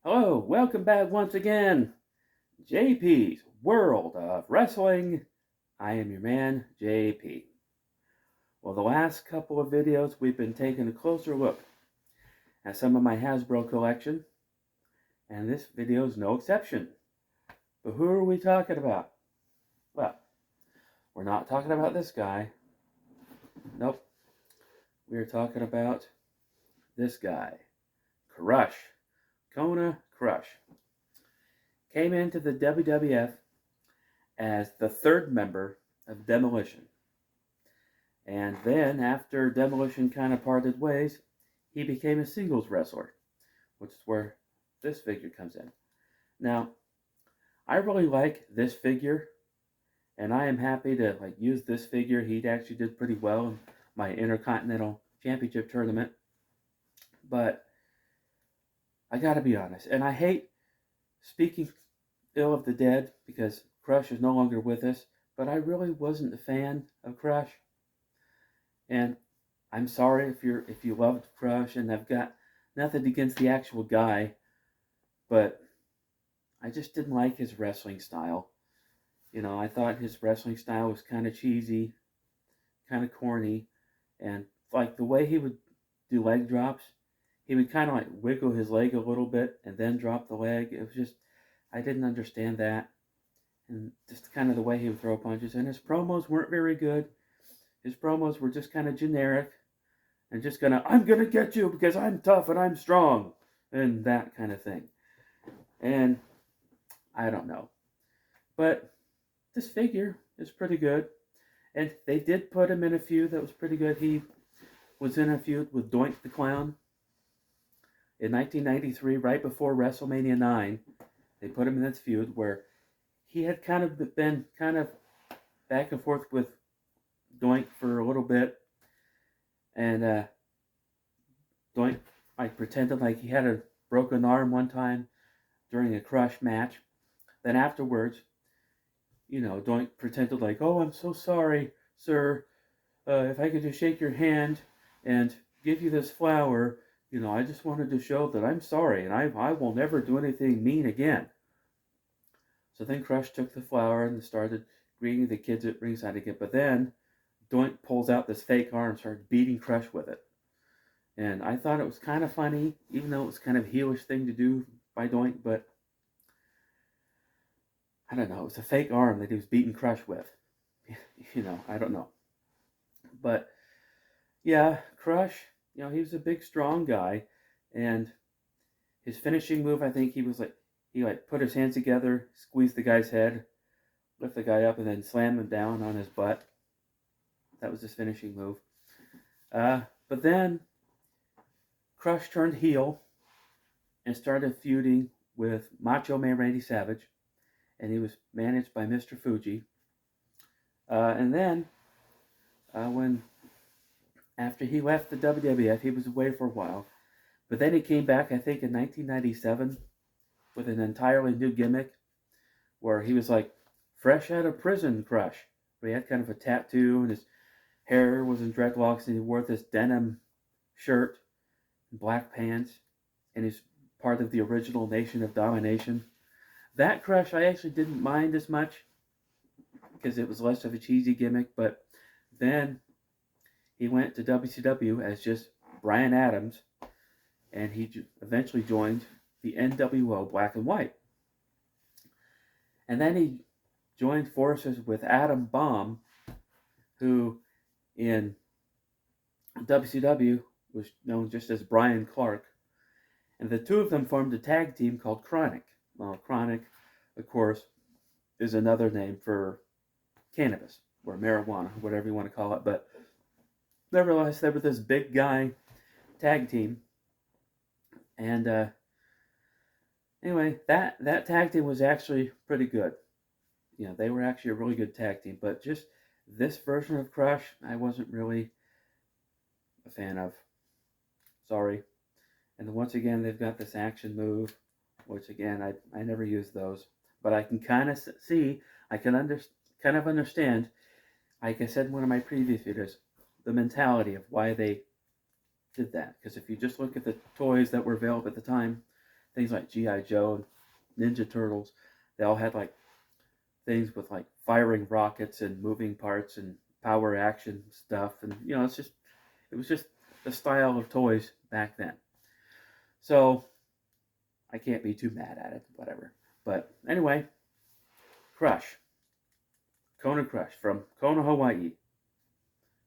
Hello, welcome back once again. J.P.'s World of Wrestling. I am your man, J.P. Well, the last couple of videos we've been taking a closer look at some of my Hasbro collection, and this video is no exception. But who are we talking about? Well, we're not talking about this guy. Nope. We're talking about this guy, Crush. Kona Crush. Came into the WWF as the third member of Demolition. And then, after Demolition kind of parted ways, he became a singles wrestler, which is where this figure comes in. Now, I really like this figure, and I am happy to use this figure. He actually did pretty well in my Intercontinental Championship tournament. But I gotta be honest, and I hate speaking ill of the dead because Crush is no longer with us, but I really wasn't a fan of Crush. And I'm sorry if you loved Crush, and I've got nothing against the actual guy, but I just didn't like his wrestling style. I thought his wrestling style was kind of cheesy, kind of corny, and the way he would do leg drops, he would kind of wiggle his leg a little bit and then drop the leg. It was just, I didn't understand that. And just kind of the way he would throw punches. And his promos weren't very good. His promos were just kind of generic. And just I'm going to get you because I'm tough and I'm strong. And that kind of thing. And I don't know. But this figure is pretty good. And they did put him in a feud that was pretty good. He was in a feud with Doink the Clown in 1993, right before WrestleMania 9. They put him in this feud where he had kind of been back and forth with Doink for a little bit. And Doink pretended like he had a broken arm one time during a Crush match. Then afterwards, Doink pretended like, oh, I'm so sorry, sir. If I could just shake your hand and give you this flower, I just wanted to show that I'm sorry and I will never do anything mean again. So then Crush took the flower and started greeting the kids at ringside again. But then Doink pulls out this fake arm and started beating Crush with it. And I thought it was kind of funny, even though it was kind of a heelish thing to do by Doink. But I don't know. It was a fake arm that he was beating Crush with. I don't know. But yeah, Crush, he was a big, strong guy. And his finishing move, I think he put his hands together, squeezed the guy's head, lift the guy up, and then slam him down on his butt. That was his finishing move. But then Crush turned heel and started feuding with Macho Man Randy Savage, and he was managed by Mr. Fuji. And then after he left the WWF, he was away for a while. But then he came back, I think, in 1997 with an entirely new gimmick where he was fresh out of prison Crush. But he had kind of a tattoo and his hair was in dreadlocks and he wore this denim shirt and black pants and he's part of the original Nation of Domination. That Crush I actually didn't mind as much because it was less of a cheesy gimmick, but then he went to WCW as just Brian Adams and he eventually joined the NWO Black and White. And then he joined forces with Adam Bomb, who in WCW was known just as Brian Clark. And the two of them formed a tag team called Chronic. Well, Chronic, of course, is another name for cannabis or marijuana, whatever you want to call it. But nevertheless, they were this big guy tag team. And anyway, that tag team was actually pretty good. They were actually a really good tag team. But just this version of Crush, I wasn't really a fan of. Sorry. And once again, they've got this action move, which again, I never use those. But I can kind of see, I can kind of understand, like I said in one of my previous videos, the mentality of why they did that. Because if you just look at the toys that were available at the time, things like G.I. Joe, Ninja Turtles. They all had like things with like firing rockets and moving parts and power action stuff, and it was just the style of toys back then. So I can't be too mad at it, whatever. But anyway, Crush, Kona Crush from Kona, Hawaii,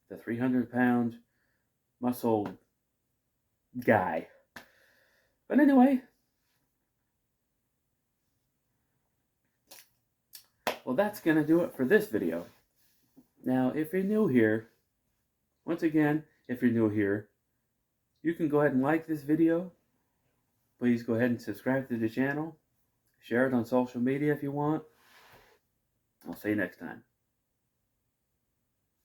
the 300-pound muscle guy. But anyway, well, that's gonna do it for this video. Now, if you're new here, once again, if you're new here, you can go ahead and like this video. Please go ahead and subscribe to the channel. Share it on social media if you want. I'll see you next time.